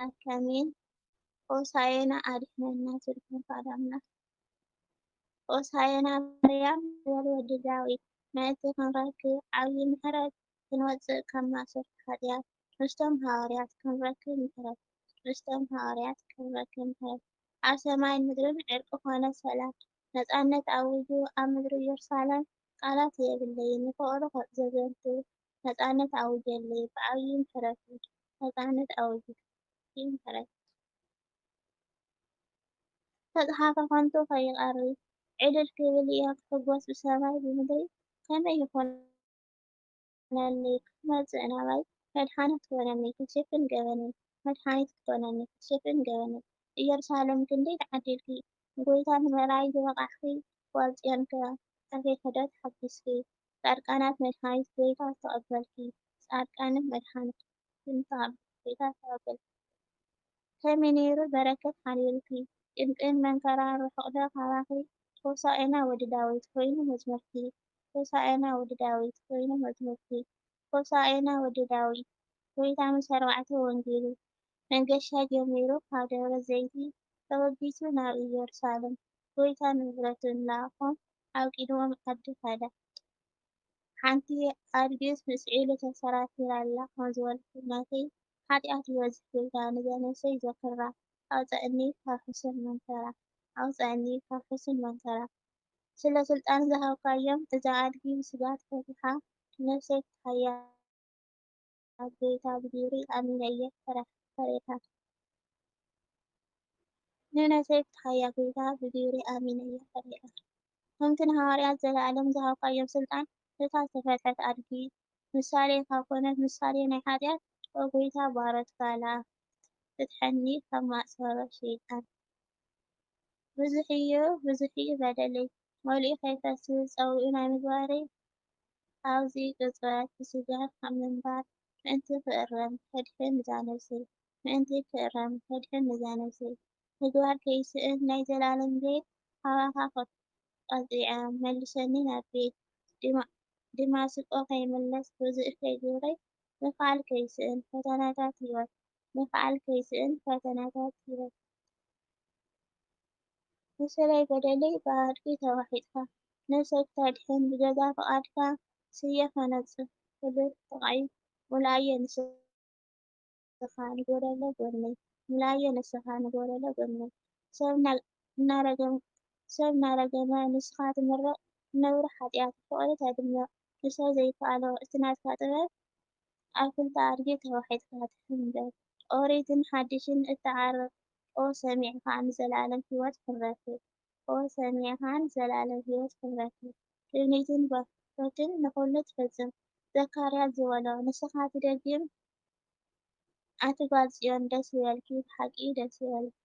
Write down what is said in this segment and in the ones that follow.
ኣካሜን ሆሳዕና ኣድኅነና ትብል ቀዳምና ሆሳዕና ማርያም ዝበል ወዲ ዳዊት ምእንቲ ክንረክብ ዓብይ ምሕረት ክንወፅእ ካብ ማእሰርቲ ኃጢአት ንስቶም ሐዋርያት ክንረክብ ምሕረት ንስቶም ሐዋርያት ክንረክብ ምሕረት ኣብ ሰማይን ምድርን ዕርቂ ኮነ ሰላም ነፃነት ኣውጁ ኣብ ምድሪ ኢየሩሳሌም ቃላት የብለይ ንፍቅሪ ዘዘንቱ ነፃነት ኣውጀለይ ብዓብይ ምሕረቱ ነፃነት ኣውጁ ብዓብይ ምሕረት ተጽሓፈ ከንቱ ከይቐሪ ዕልል ክብል እየ ክሕጐስ ብሰማይ ብምድሪ ከመይ ይኾነለይ ክመጽእ ናባይ መድኃኒት ክኮነኒ ክትሽፍን ገበነይ መድኃኒት ክኮነኒ ክትሽፍን ገበነይ ኢየሩሳሌም ክንደይ ተዓዲልኪ ንጐይታ ንምርኣይ ዝበቓዕኺ ወልጽዮን ከመይ ዶ ተሓጊስኪ ጻድቃናት መድኃኒት ጐይታ ዝተቐበልኪ ጻድቃንን መድኃኒት ጐይታ ዝተቐበልኪ ከመይ ነይሩ በረከት ሓሊሉኪ ጭንቅን መንከራን ርሑቕ ዶ ካባኺ ሆሳዕና ወዲ ዳዊት ኮይኑ መዝሙርኪ ሆሳዕና ወዲ ዳዊት ኮይኑ መዝሙርኪ ሆሳዕና ወዲ ዳዊት ጐይታ ምስ ኣርባዕተ ወንጌሉ መንገሻ ጀሚሩ ካብ ደብረ ዘይቲ ተወጊሱ ናብ ኢየሩሳሌም ጐይታ ንምህረቱ ንለኣኾም ኣብ ቅድሞም ዓዲ ኸደ ሓንቲ ኣድግስ ምስ ዒሉ ተሰራቲራ ኣላ ከምዝበልኩ ናተይ ኃጢአት ይበዝሕ ጌታ ንዘነሰይ ዘክራ ኣውፅአኒ ካብ ሕሱን መንከራ ኣውፅአኒ ካብ ሕሱን መንከራ ስለ ስልጣን ዝሃብካዮም እዛ ኣድጊ ብስጋ ተፈቲሓ ነፍሰይ ክትሃያ ጌታ ብግብሪ ኣሚነ እየ ፈሬታ ንነፍሰይ ክትሃያ ጌታ ብግብሪ ኣሚነ እየ ፈሬታ ከምቲ ንሐዋርያት ዘለዓለም ዝሃብካዮም ስልጣን እታ ዝተፈትሐት ኣድጊ ምሳሌ ካብ ኮነት ምሳሌ ናይ ኃጢአት ወጐይታ ባሮትካ ለኣክ ፍትሐኒ ካብ ማእሰሮ ሸይጣን ብዙሕ እዩ በደለይ መሊኡ ከይፈስስ ፀዊኡ ናይ ምግባረይ ኣብዚ ቅጽበት ብስጋት ካብ ምንባር ምእንቲ ክእረም ከድሕን እዛ ነፍሰይ ምእንቲ ክእረም ከድሕን እዛ ነፍሰይ ምግባር ከይስእን ናይ ዘላለም ቤት ሃባኻ ቀጢዐ መልሰኒ ናብ ቤት ድማስቆ ከይምለስ ብዝእከይ ግብረይ ምኽዓል ከይስእን ፈተናታት ሕይወት ምኽዓል ከይስእን ፈተናታት ሕይወት ንሰለይ በደለይ ብኣድጊ ተዋሒጥካ ነፍሰይ ክተድሕን ብገዛ ፍቓድካ ስየ ከነጽፍ ክብል ተቓዒ ሙላየ ንስኻ ንጐደሎ ጎድነይ ሙላየ ንስኻ ንጐደሎ ጎድነይ ሰብ እናረገመ ንስኻ ትምረቕ ነውሪ ኃጢአት ፍቕሪ ተድምቕ ንሰብ ዘይከኣሎ እቲ ናትካ ጥበብ ኣብ ክልተ ኣድጊ ተዋሒጥካ ትሕንበብ ኦሪትን ሓድሽን እተዓርቕ ኦ ሰሚዕካ ንዘላለም ሕይወት ክንረክብ ኦ ሰሚዕካ ንዘላለም ሕይወት ክንረክብ ትምኒትን ባርኮትን ንኹሉ ትፈጽም ዘካርያስ ዝበሎ ንስኻ ትደግም ኣቲ ጓል ጽዮን ደስ ይበልኪ ብሓቂ ደስ ይበልኪ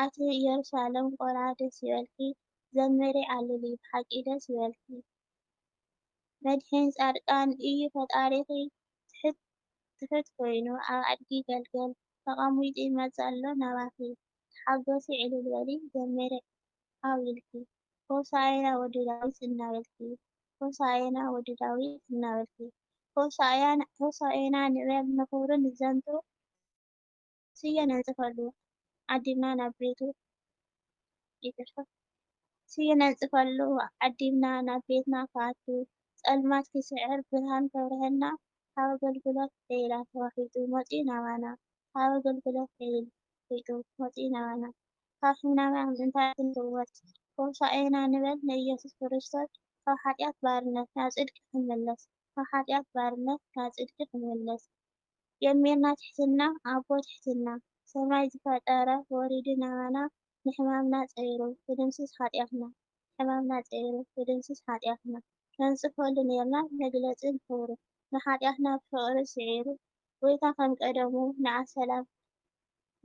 ኣቲ ኢየሩሳሌም ቆልዓ ደስ ይበልኪ ዘምሪ ዓልሊ ብሓቂ ደስ ይበልኪ መድሕን ጻድቃን እዩ ፈጣሪኺ ትሑት ኮይኑ ኣብ ኣድጊ ገልገል ተቐሚጡ ይመጽእ ኣሎ ናባኺ ተሓጐሲ ዕልል በሊ ዘምሪ ዓብይልኪ ሆሳዕና ወዲ ዳዊት እናበልኪ ሆሳዕና ወዲ ዳዊት እናበልኪ ሆሳዕና ንበል ንኽብሪ ንዘንቱ ስየ ነንጽፈሉ ዓዲምና ናብ ቤቱ ስየ ነንጽፈሉ ዓዲምና ናብ ቤትና ክኣቱ ጸልማት ክስዕር ብርሃን ከብርሀና ካብ ኣገልግሎት ዒላ ተዋሒጡ መጺኡ ናባና ካብ ኣገልግሎት ዒላ መጺኡ ናባና ካብ ሕማም ምንታይ ክንፍወስ ሆሳዕና ንበል ንኢየሱስ ክርስቶስ ካብ ኃጢአት ባርነት ናብ ጽድቂ ክንምለስ ካብ ኃጢአት ባርነት ናብ ጽድቂ ክንምለስ የሜርና ትሕትና ኣቦ ትሕትና ሰማይ ዝፈጠረ ወሪዱ ናባና ንሕማምና ፀይሩ ብድምስስ ኃጢአትና ሕማምና ፀይሩ ብድምስስ ኃጢአትና ነንጽፈሉ ነርና መግለጽን ክብሩ ንኃጢአትና ብፍቕሪ ስዒሩ ጐይታ ከም ቀደሙ ንዓ ሰላም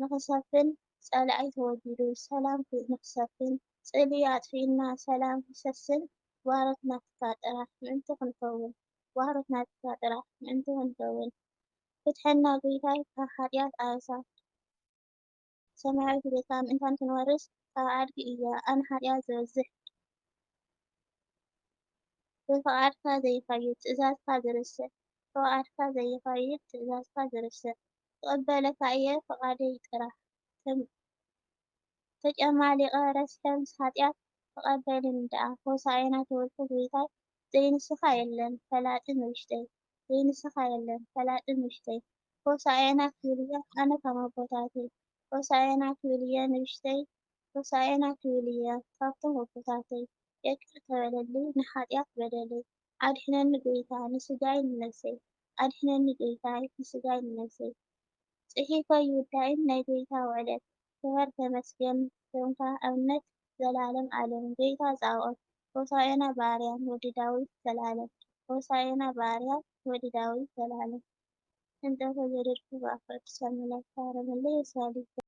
ንኽሰፍን ጸላኢ ተወጊዱ ሰላም ንኽሰፍን ጽልኢ ኣጥፊእና ሰላም ክሰስን ዋሮት ናትካ ጥራሕ ምእንቲ ክንከውን ዋሮት ናትካ ጥራሕ ምእንቲ ክንከውን ፍትሐና ጐይታይ ካብ ኃጢአት ኣበሳ ሰማያዊት ቤትካ ምእንታን ክንወርስ ካብ ኣድጊ እያ ኣነ ኃጢአት ዝበዝሕ ብፍቓድካ ዘይከይድ ትእዛዝካ ዝርስዕ ብፍቓድካ ዘይከይድ ትእዛዝካ ዝርስዕ ተቀበለካ እየ ፍቓደይ ጥራሕ ተጨማሊቐ ረስተ ምስ ኃጢአት ተቐበልን ደኣ ሆሳዕና ተወልደ ጐይታይ ዘይንስኻ የለን ፈላጥን ውሽጠይ ዘይንስኻ የለን ፈላጥን ውሽጠይ ሆሳዕና ክብልየ ኣነ ከም ኣቦታተይ ሆሳዕና ክብልየ ንውሽተይ ሆሳዕና ክብልየ ካብቶም ኣቦታተይ ይቅር ተበለለይ ንኃጢአት በደለይ ኣድሕነኒ ጐይታ ንሥጋይ ንነፍሰይ ኣድሕነኒ ጐይታይ ንሥጋይ ንነፍሰይ ጽሒፈ ይውዳእን ናይ ጐይታ ውዕለት ክበር ተመስገን ኮንካ ኣብነት ዘላለም ዓለም ጐይታ ፃውዖት ሆሳዕና በኣርያም ወዲ ዳዊት ዘላለም ሆሳዕና በኣርያም ወዲ ዳዊት ዘላለም እንጠፈ ዘደድኩ ብኣፍረድ ሰምለካ ረመለ የሳሊ